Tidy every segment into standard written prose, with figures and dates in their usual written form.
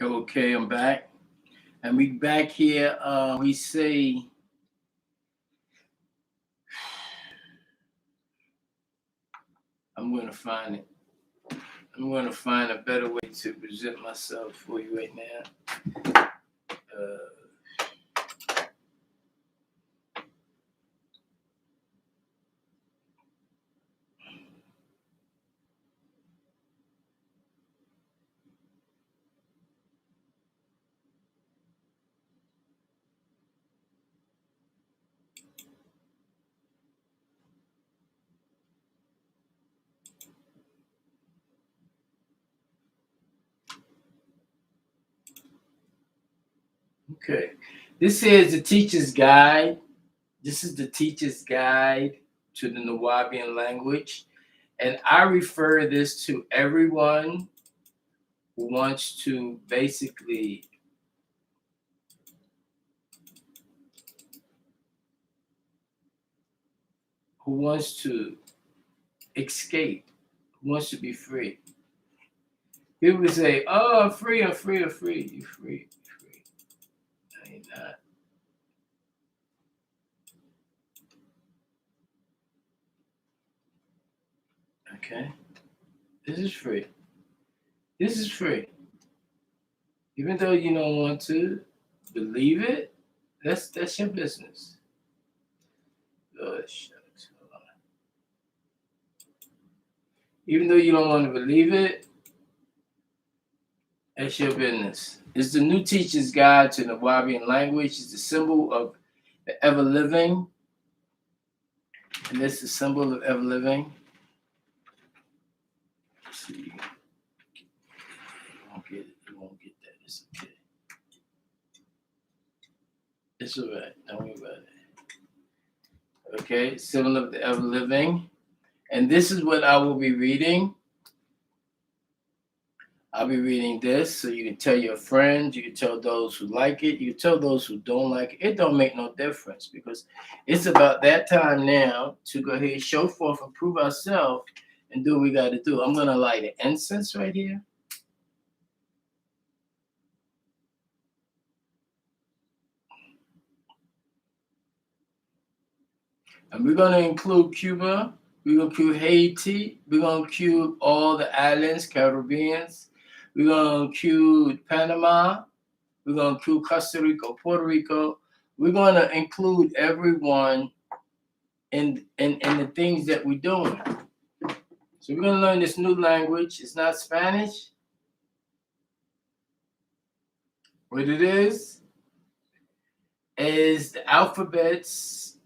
Okay, I'm back. And we back here. We say, I'm going to find it. I'm going to find a better way to present myself for you right now. Okay. This is the teacher's guide. This is the teacher's guide to the Nawabian language. And I refer this to everyone who wants to basically who wants to escape, who wants to be free. People say, "Oh, I'm free, I'm free, I'm free." You're free, you're free. No, you're not. Okay, this is free. This is free. Even though you don't want to believe it, that's your business. Oh, shucks. Hold on. Even though you don't want to believe it, that's your business. It's the New Teacher's Guide to the Nawabian language. It's the symbol of the ever living, and this is the symbol of ever living. Let's see. You won't get it. You won't get that. It's okay. It's all right. Don't worry about it. Okay, symbol of the ever living. And this is what I will be reading. I'll be reading this so you can tell your friends, you can tell those who like it, you can tell those who don't like it. It don't make no difference because it's about that time now to go ahead, show forth, and prove ourselves and do what we got to do. I'm going to light an incense right here. And we're going to include Cuba. We're going to include Haiti. We're going to include all the islands, Caribbeans. We're going to include Panama. We're going to include Costa Rica, Puerto Rico. We're going to include everyone in the things that we're doing. So we're going to learn this new language. It's not Spanish. What it is the alphabets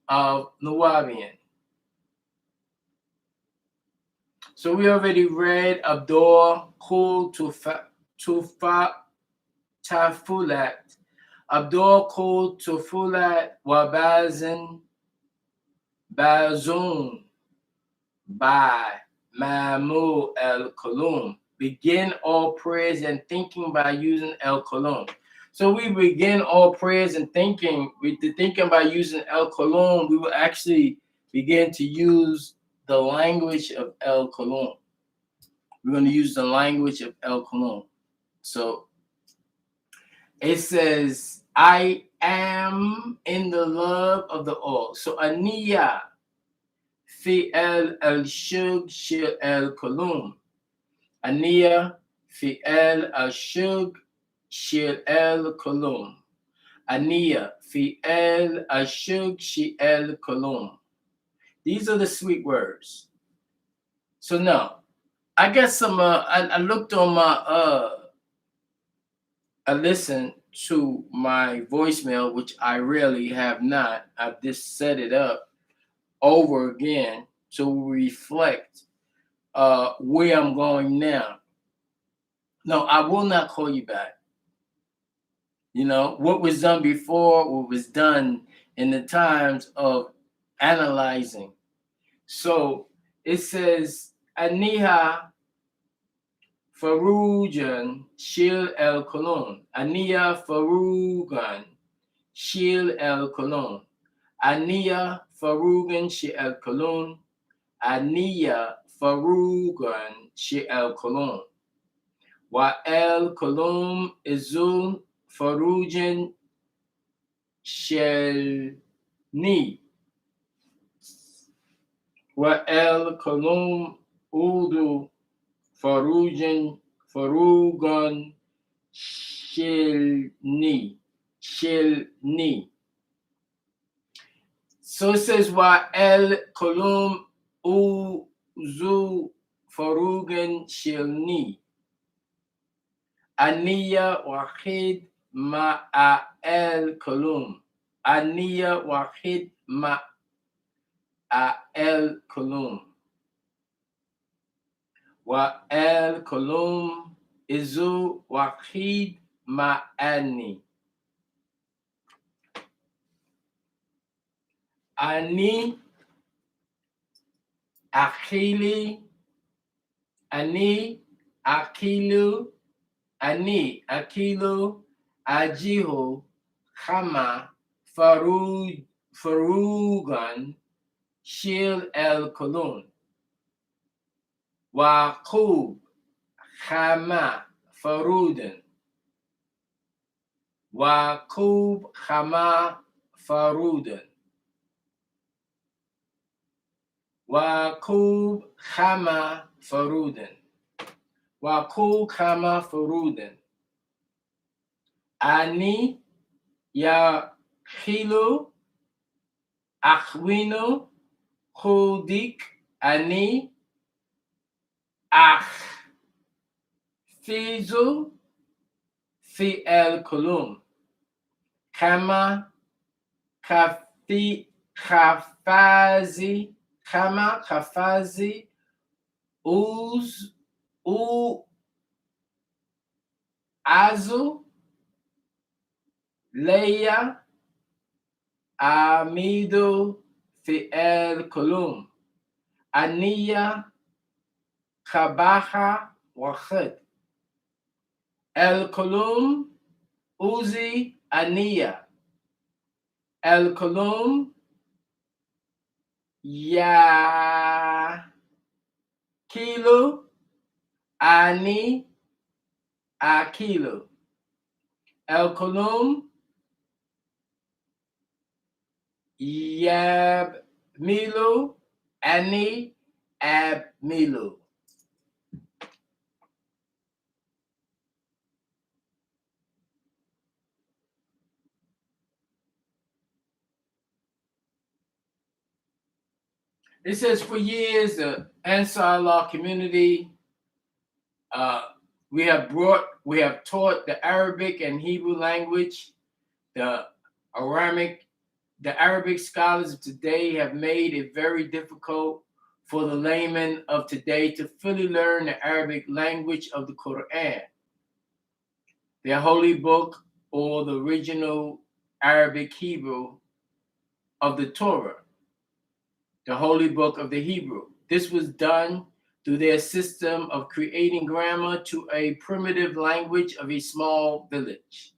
of Nawabian. So we already read Abdul Kul Tufa Tafulat. Abdul Kul Tufulat Wabazin Bazoon by Mahmud El Kalum. Begin all prayers and thinking by using El Kalum. So we begin all prayers and thinking. With the thinking by using El Kalum, we will actually begin to use the language of El Kalum. We're going to use the language of El Kalum. So it says, I am in the love of the all. So Aniya fi el shug shil el Kalum. Aniya fi el shug shil el Kalum. Aniya fi el shug shil el Kalum. These are the sweet words. So now, I got some. I looked on my. I listened to my voicemail, which I really have not. I've just set it up over again to reflect where I'm going now. No, I will not call you back. You know what was done before, what was done in the times of analyzing. So it says, Aniha Farujan Shil El Kolon. Aniya Farugan Shil El Kolon. Aniya Farugan Shil El Kolon. Aniya Farugan Shil El Kolon. Wa'el kolum izu farujin shelni. Wa'el kolum udu farugan shilni. So it says Wa'el kolum uzu farugan shilni. Aniya wahid ma'al kolum. Aniya wahid ma'al kolum. Wa'al kolum izu wahid ma'ani. Ani akili. Ani akilu. Ani akilu ajihu khama farugan shil el kolun. Waqub khama faruden. Waqub khama faruden. Waqub khama faruden. Waqub khama faruden. Ani ya khilu akhwinu khudik ani akh fizu fi el kolum. Kama kafazi uz u azu leia amido fi el kolum. Aniya kabaha wahid. El kolum uzi aniya. El kolum ya kilo ani akilo. El kolum yab milo ani ab milo. It says for years the Ansar Allah community we have taught the Arabic and Hebrew language. The Arabic scholars of today have made it very difficult for the layman of today to fully learn the Arabic language of the Quran, their holy book, or the original Arabic Hebrew of the Torah, the holy book of the Hebrew. This was done through their system of creating grammar to a primitive language of a small village,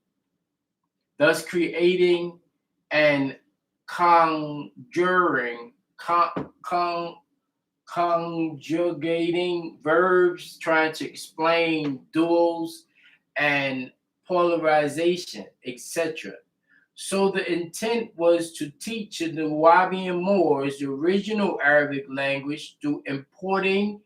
thus creating and conjugating verbs, trying to explain duals and polarization, etc. So the intent was to teach the Nubian Moors the original Arabic language through importing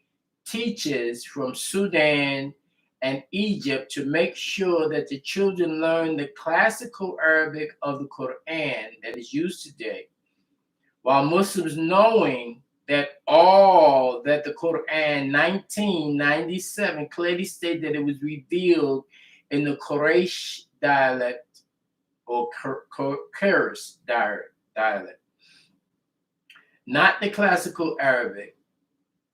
teachers from Sudan and Egypt to make sure that the children learn the classical Arabic of the Quran that is used today, while Muslims knowing that the Quran 1997 clearly stated that it was revealed in the Quraysh dialect or Kurdish dialect, not the classical Arabic.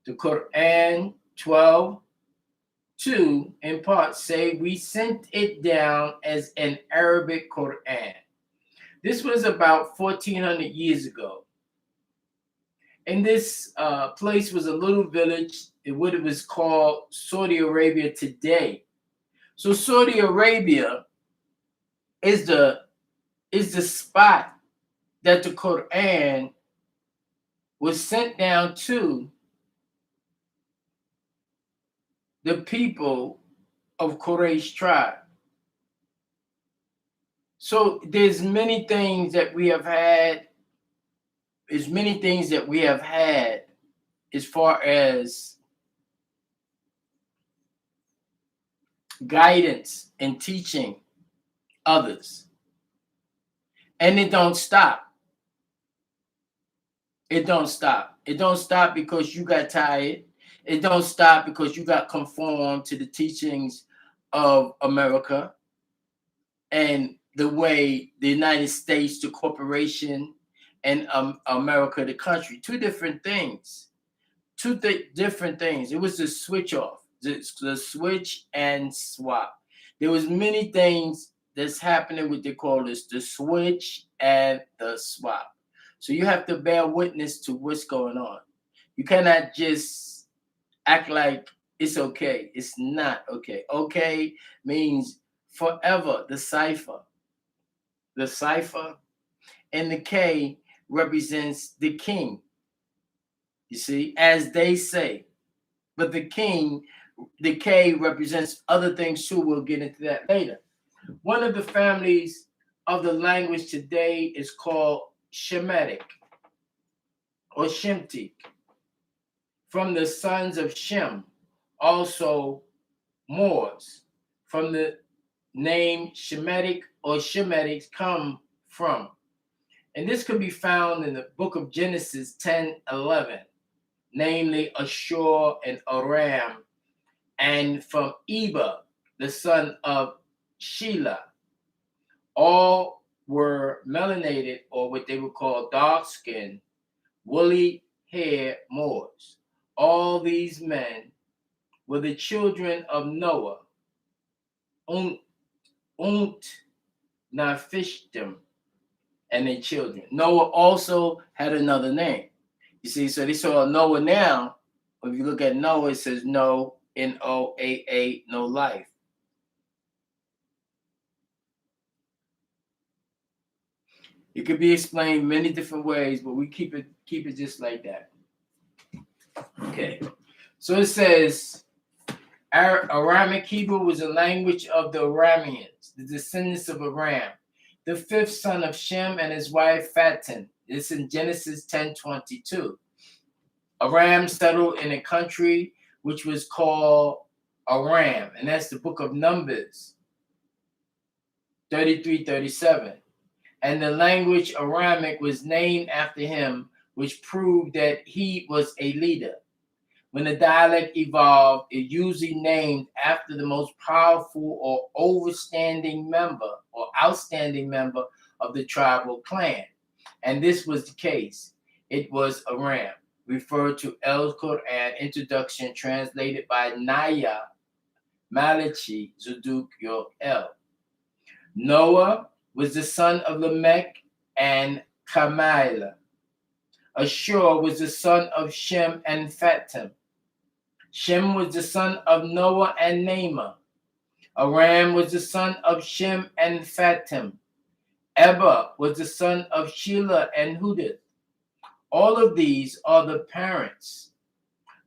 The Quran 12:2 in part say we sent it down as an Arabic Quran. This was about 1400 years ago. And this place was a little village in what it was called Saudi Arabia today. So Saudi Arabia is the spot that the Quran was sent down to the people of Quraysh tribe. So there's many things that we have had. There's many things that we have had as far as guidance and teaching others. And it don't stop. It don't stop. It don't stop because you got tired. It don't stop because you got conformed to the teachings of America and the way the United States, the corporation, and America, the country. Two different things. Different things. It was the switch off, the switch and swap. There was many things that's happening with they call this the switch and the swap. So you have to bear witness to what's going on. You cannot just act like it's okay. It's not okay. Okay means forever, the cipher. The cipher and the K represents the king. You see, as they say. But the K represents other things too. We'll get into that later. One of the families of the language today is called Shemitic or Shemtik, from the sons of Shem, also Moors, from the name Shemitic or Shemitics come from. And this can be found in the book of Genesis 10:11, namely Ashur and Aram, and from Eber, the son of Shelah. All were melanated, or what they would call dark-skinned, woolly-haired Moors. All these men were the children of Noah, Unt, Nafishtim, and their children. Noah also had another name. You see, so they saw Noah now. If you look at Noah, it says no, Noaa, no life. It could be explained many different ways, but we keep it just like that. Okay. So it says Aramic Hebrew was the language of the Arameans, the descendants of Aram, the fifth son of Shem and his wife Fatin. It's in Genesis 10:22. Aram settled in a country which was called Aram, and that's the book of Numbers 33:37. And the language Aramic was named after him, which proved that he was a leader. When a dialect evolved, it usually named after the most powerful or outstanding member of the tribal clan. And this was the case. It was Aram, referred to El Quran introduction, translated by Naya Malachi Zuduk Yoel. Noah was the son of Lamech and Kamila. Ashur was the son of Shem and Fatim. Shem was the son of Noah and Naamah. Aram was the son of Shem and Fatim. Eber was the son of Shelah and Hudith. All of these are the parents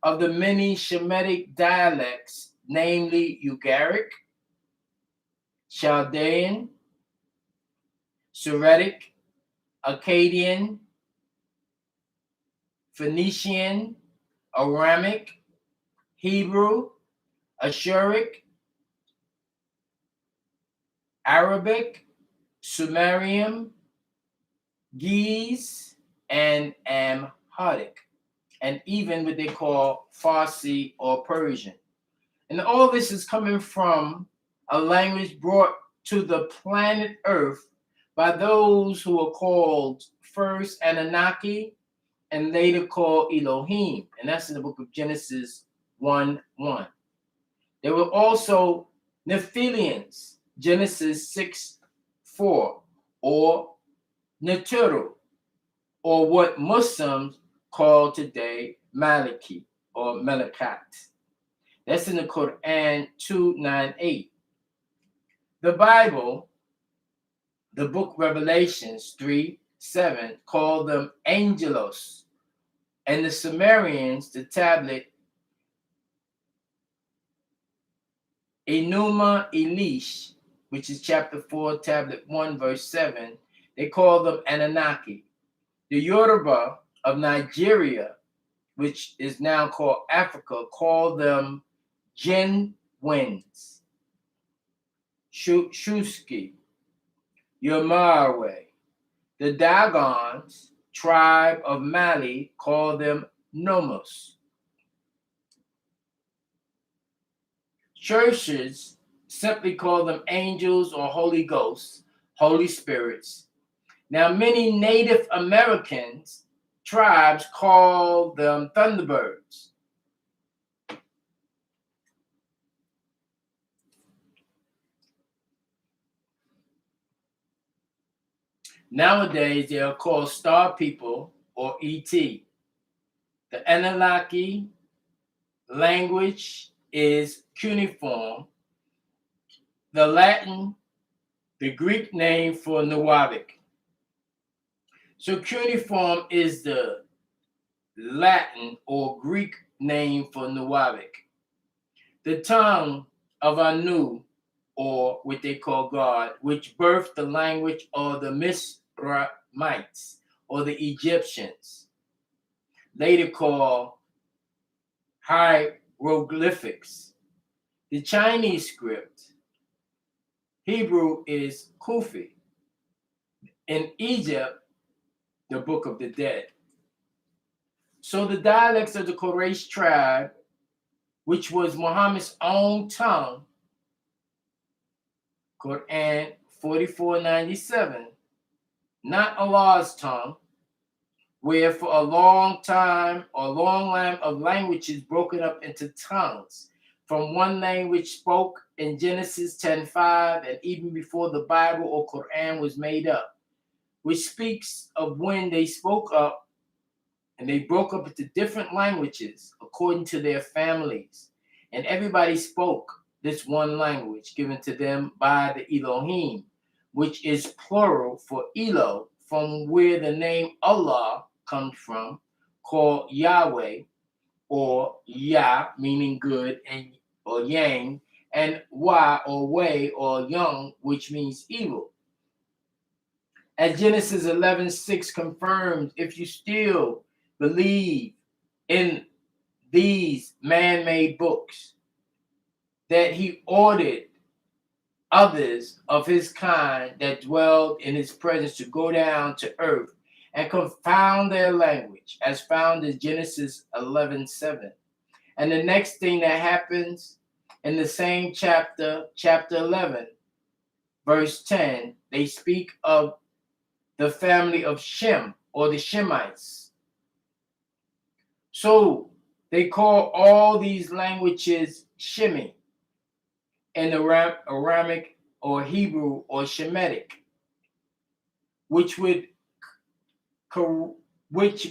of the many Shemitic dialects, namely Ugaric, Chaldean, Syriac, Akkadian, Phoenician, Aramic, Hebrew, Ashuric, Arabic, Sumerian, Ge'ez, and Amharic, and even what they call Farsi or Persian. And all this is coming from a language brought to the planet Earth by those who are called first Anunnaki and later called Elohim. And that's in the book of Genesis 1:1. There were also Nephilians, Genesis 6:4, or Neteru, or what Muslims call today Maliki or Malakat. That's in the Quran 2:9-8. The Bible, the book Revelations 3:7, called them angelos, and the Sumerians, the tablet Enuma Elish, which is chapter 4, tablet 1, verse 7, they call them Anunnaki. The Yoruba of Nigeria, which is now called Africa, call them Jinn winds. Shuski, Yomarwe. The Dagons, tribe of Mali, call them Nomos. Churches simply call them angels or Holy Ghosts, Holy Spirits. Now, many Native Americans tribes call them Thunderbirds. Nowadays, they are called Star People or ET. The Anunnaki language is cuneiform. The Latin, the Greek name for Nuwabic. So cuneiform is the Latin or Greek name for Nuwabic. The tongue of Anu, or what they call God, which birthed the language of the Misramites or the Egyptians, later called hieroglyphics. The Chinese script, Hebrew, is Kufi. In Egypt, the Book of the Dead. So the dialects of the Quraysh tribe, which was Muhammad's own tongue, Quran 44:97, not Allah's tongue, where for a long time or long line of languages broken up into tongues from one language spoke in Genesis 10:5 and even before the Bible or Quran was made up, which speaks of when they spoke up and they broke up into different languages according to their families. And everybody spoke this one language given to them by the Elohim, which is plural for Elo, from where the name Allah comes from, called Yahweh, or Yah, meaning good, and or Yang, and Wa, or Way, or Young, which means evil. As Genesis 11:6 confirms, if you still believe in these man-made books, that he ordered others of his kind that dwelled in his presence to go down to earth and confound their language, as found in Genesis 11:7. And the next thing that happens in the same chapter, chapter 11, verse 10, they speak of the family of Shem, or the Shemites. So they call all these languages Shemi, in Aramic or Hebrew or Shemitic, which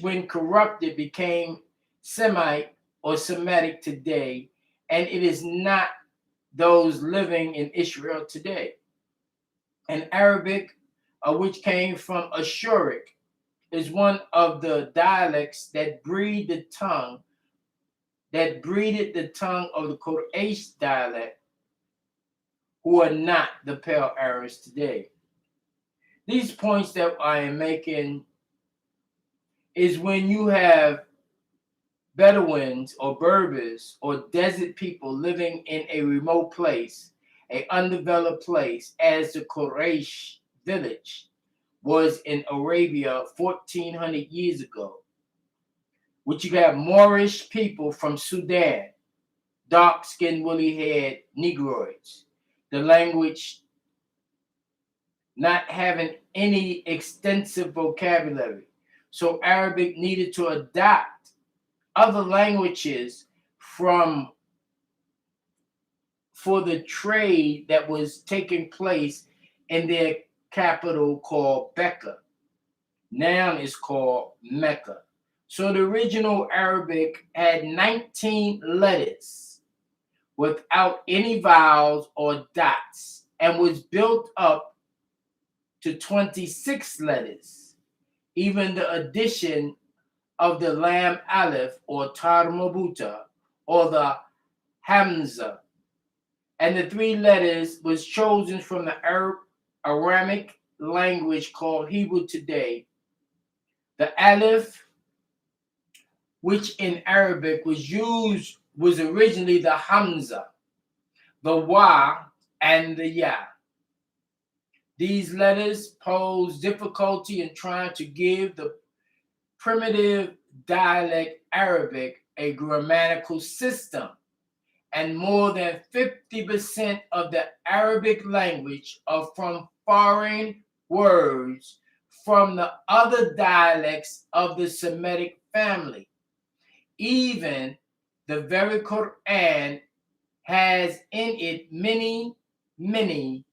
when corrupted became Semite or Semitic today, and it is not those living in Israel today. And Arabic, which came from Ashuric, is one of the dialects that breed the tongue, that breeded the tongue of the Quraysh dialect, who are not the Pale Arabs today. These points that I am making is when you have Bedouins or Berbers or desert people living in a remote place, an undeveloped place, as the Quraysh village was in Arabia 1400 years ago, which you have Moorish people from Sudan, dark-skinned, woolly-haired Negroids, the language not having any extensive vocabulary. So Arabic needed to adopt other languages for the trade that was taking place in their capital called Becca. Now it's called Mecca. So the original Arabic had 19 letters without any vowels or dots, and was built up to 26 letters. Even the addition of the Lam Aleph or Tar Mabuta or the Hamza And the three letters was chosen from the Aramic language called Hebrew today. The Aleph, which in Arabic was originally the Hamza, the Wa, and the Ya. These letters pose difficulty in trying to give the primitive dialect Arabic a grammatical system, and more than 50% of the Arabic language are from foreign words from the other dialects of the Semitic family. Even the very Quran has in it many, many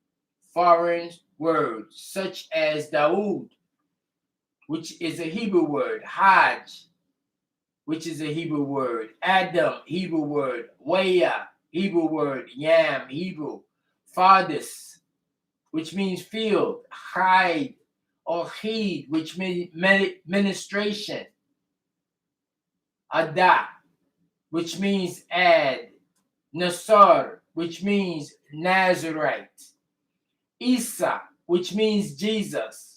foreign words, such as Dawood, which is a Hebrew word, Hajj, which is a Hebrew word, Adam, Hebrew word, Waya, Hebrew word, Yam, Hebrew, Fardis, which means field, Hide, or Heed, which means ministration, Ada, which means add, Nasar, which means Nazarite, Isa, which means Jesus,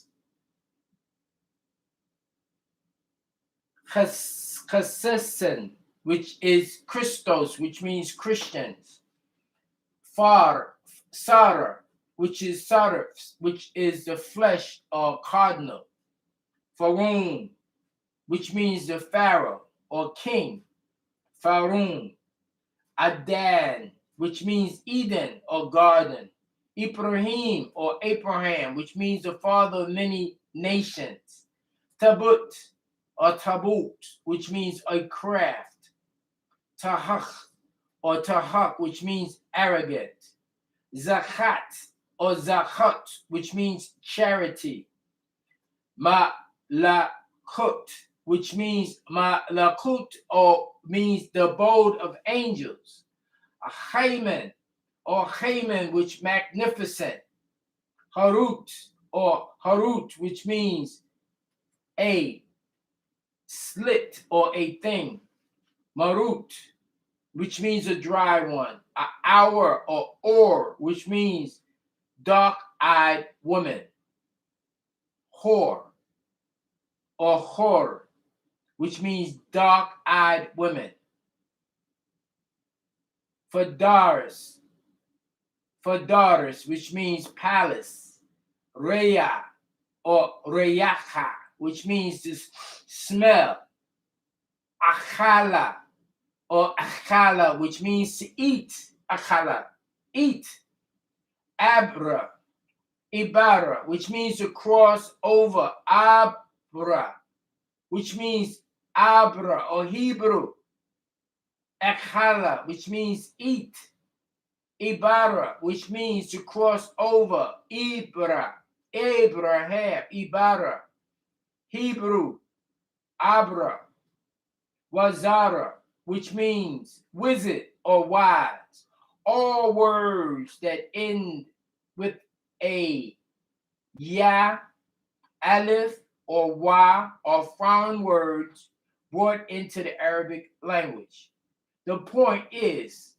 Chassan, which is Christos, which means Christians, Sarah, which is Sarif, which is the flesh or cardinal, Faroon, which means the pharaoh or king, Faroon, Adan, which means Eden or garden, Ibrahim or Abraham, which means the father of many nations, Tabut or Tabut, which means a craft, Tahach or Tahak, which means arrogant, Zakat or Zakat, which means charity, Malakut, which means Malakut or means the abode of angels, Haman or Haman, which magnificent, Harut or Harut, which means a slit or a thing, Marut, which means a dry one, an hour or, which means dark-eyed woman, whore or whore, which means dark-eyed women, for daughters, which means palace, Raya or Rayaha, which means to smell, Akhala or Akhala, which means to eat, Akhala, eat, Abra, Ibara, which means to cross over, Abra, which means Abra or Hebrew, Akhala, which means eat, Ibara, which means to cross over, Ibra, Abraham, Ibara, Hebrew, Abra, Wazara, which means wizard or wise. All words that end with a ya, alif, or wa are foreign words brought into the Arabic language. The point is,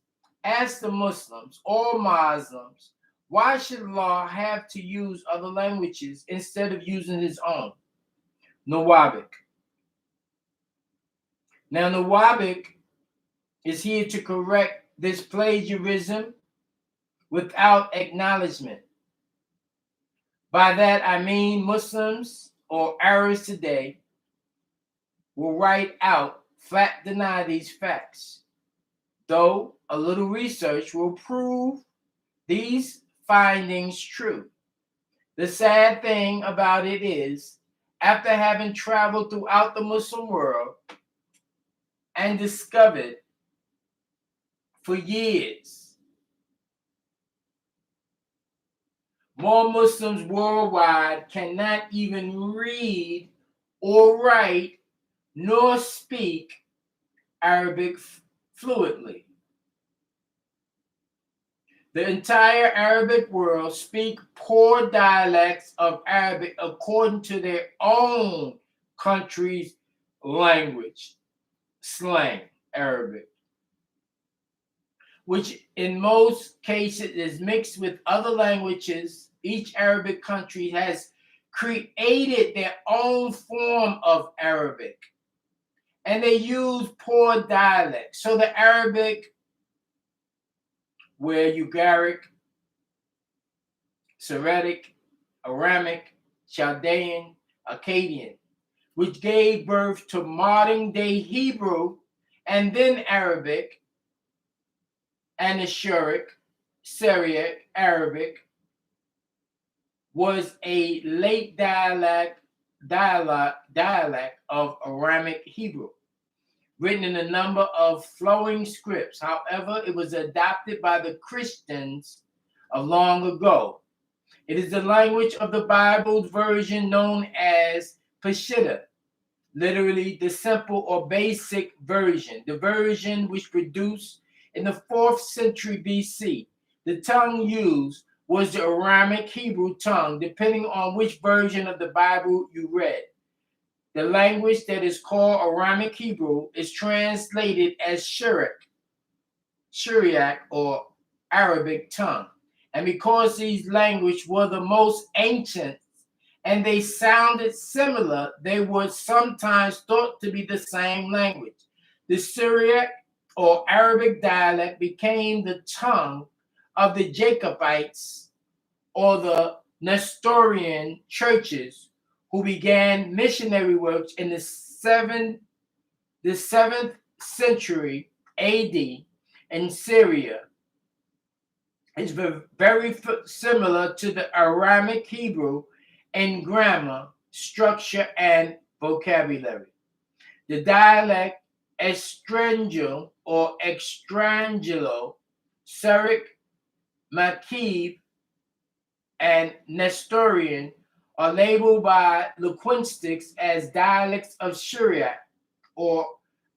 ask the Muslims or Muslims, why should Allah have to use other languages instead of using his own? Nawabic. Now, Nawabic is here to correct this plagiarism without acknowledgement. By that, I mean Muslims or Arabs today will write out, flat deny these facts, though a little research will prove these findings true. The sad thing about it is, after having traveled throughout the Muslim world and discovered for years, more Muslims worldwide cannot even read or write nor speak Arabic fluently. The entire Arabic world speak poor dialects of Arabic according to their own country's language, slang, Arabic. which in most cases is mixed with other languages. Each Arabic country has created their own form of Arabic, and they use poor dialects. So the Arabic, where Ugaric, Syriac, Aramic, Chaldean, Akkadian, which gave birth to modern-day Hebrew, and then Arabic and Ashuric, Syriac, Arabic, was a late dialect of Aramic Hebrew, written in a number of flowing scripts. However, it was adopted by the Christians of long ago. It is the language of the Bible's version known as Peshitta, literally the simple or basic version, the version which produced in the 4th century BC. The tongue used was the Aramic Hebrew tongue, depending on which version of the Bible you read. The language that is called Aramic Hebrew is translated as Syriac, or Arabic tongue. And because these languages were the most ancient and they sounded similar, they were sometimes thought to be the same language. The Syriac or Arabic dialect became the tongue of the Jacobites or the Nestorian churches, who began missionary works in the 7th century AD in Syria. It's very similar to the Aramic Hebrew in grammar, structure, and vocabulary. The dialect Estrangel or Extrangelo, Syriac, Makib, and Nestorian are labeled by linguistics as dialects of Syriac or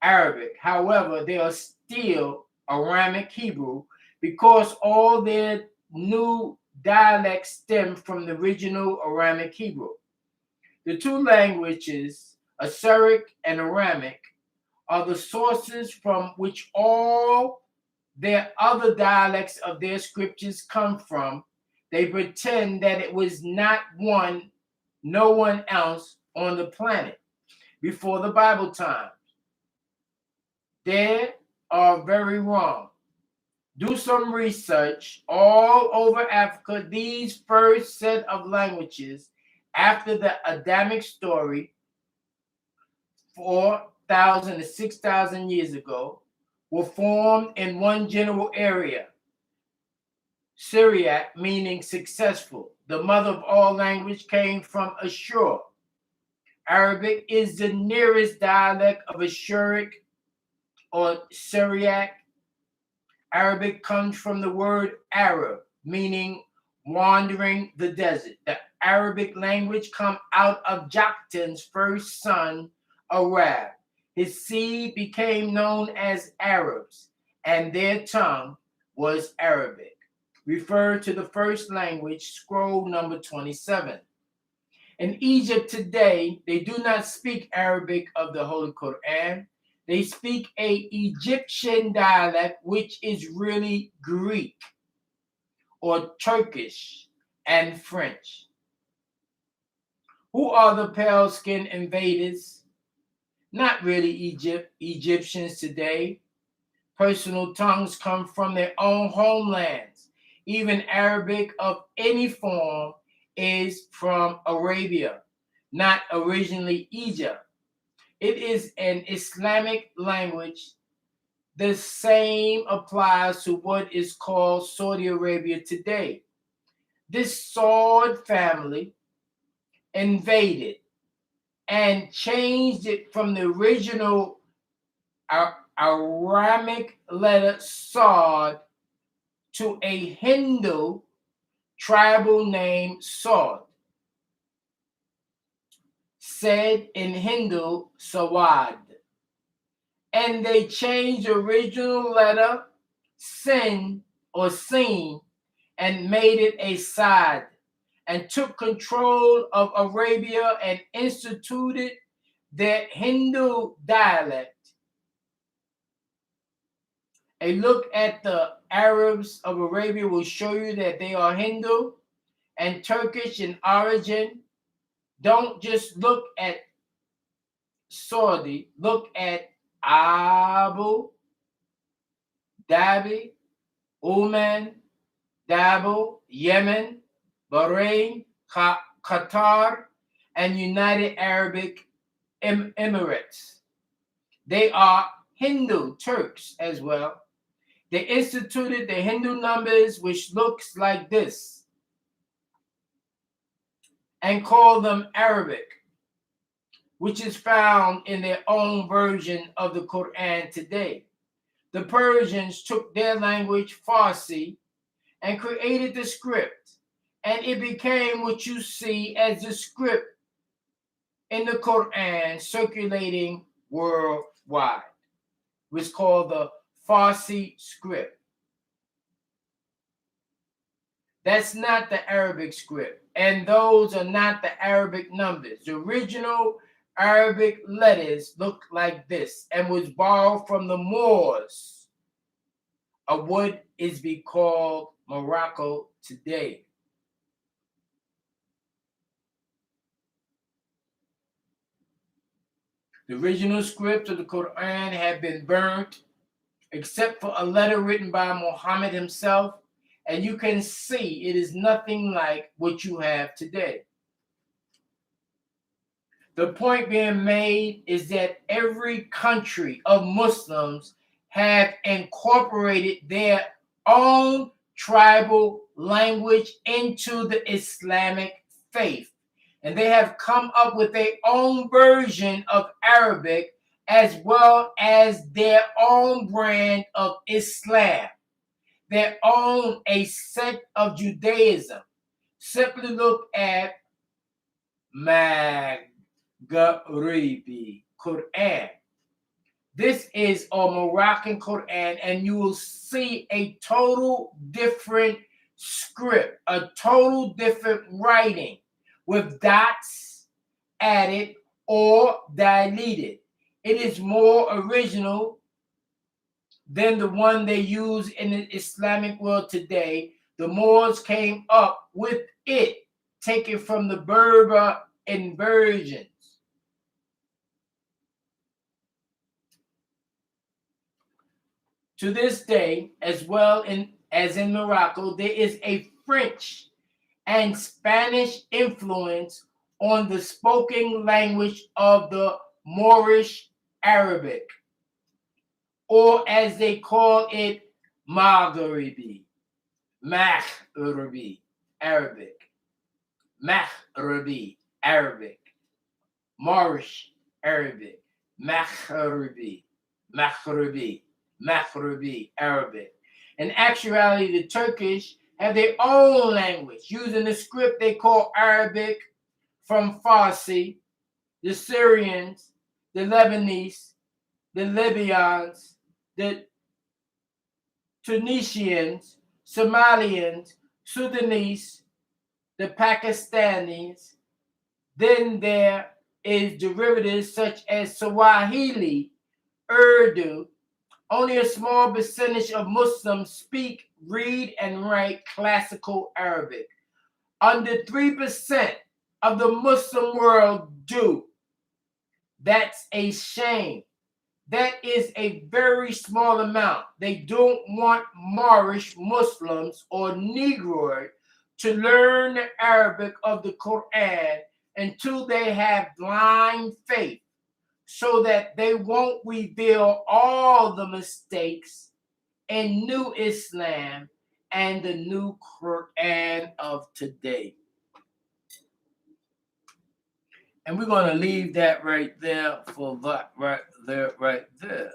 Arabic. However, they are still Aramic Hebrew because all their new dialects stem from the original Aramic Hebrew. The two languages, Syriac and Aramic, are the sources from which all their other dialects of their scriptures come from. They pretend that it was no one else on the planet before the Bible times. They are very wrong. Do some research all over Africa. These first set of languages after the Adamic story 4,000 to 6,000 years ago were formed in one general area. Syriac, meaning successful. The mother of all language came from Ashur. Arabic is the nearest dialect of Ashuric or Syriac. Arabic comes from the word Arab, meaning wandering the desert. The Arabic language comes out of Joktan's first son, Arab. His seed became known as Arabs, and their tongue was Arabic. Refer to the first language, scroll number 27. In Egypt today, they do not speak Arabic of the Holy Quran. They speak an Egyptian dialect, which is really Greek or Turkish and French. Who are the pale-skinned invaders? Not really Egyptians today. Personal tongues come from their own homelands. Even Arabic of any form is from Arabia, not originally Egypt. It is an Islamic language. The same applies to what is called Saudi Arabia today. This Saud family invaded and changed it from the original Aramic letter Saud to a Hindu tribal name Saud, said in Hindu Sawad. And they changed the original letter Sin or Sin and made it a Sad, and took control of Arabia and instituted their Hindu dialect A look at the Arabs of Arabia will show you that they are Hindu and Turkish in origin. Don't just look at Saudi, look at Abu Dhabi, Oman, Dabo, Yemen, Bahrain, Qatar, and United Arab Emirates. They are Hindu Turks as well. They instituted the Hindu numbers, which looks like this, and call them Arabic, which is found in their own version of the Quran today. The Persians took their language, Farsi, and created the script, and it became what you see as the script in the Quran circulating worldwide, which is called the Farsi script. That's not the Arabic script, and those are not the Arabic numbers. The original Arabic letters look like this and was borrowed from the Moors of what is be called Morocco today. The original script of the Quran had been burnt, except for a letter written by Muhammad himself, and you can see it is nothing like what you have today. The point being made is that every country of Muslims have incorporated their own tribal language into the Islamic faith. And they have come up with their own version of Arabic as well as their own brand of Islam, their own a sect of Judaism. Simply look at Maghribi Quran. This is a Moroccan Quran, and you will see a total different script, a total different writing with dots added or deleted. It is more original than the one they use in the Islamic world today. The Moors came up with it, taken from the Berber inversions. To this day, as well as in Morocco, there is a French and Spanish influence on the spoken language of the Moorish Arabic, or as they call it, Maghribi Arabic, Maghribi Arabic, Moorish Arabic, Maghribi Arabic. In actuality, the Turkish have their own language using the script they call Arabic from Farsi, the Syrians, the Lebanese, the Libyans, the Tunisians, Somalians, Sudanese, the Pakistanis. Then there is derivatives such as Swahili, Urdu. Only a small percentage of Muslims speak, read, and write classical Arabic. Under 3% of the Muslim world do. That's a shame. That is a very small amount. They don't want Moorish Muslims or Negroid to learn the Arabic of the Quran until they have blind faith, so that they won't reveal all the mistakes in New Islam and the new Quran of today. And we're going to leave that right there for that right there.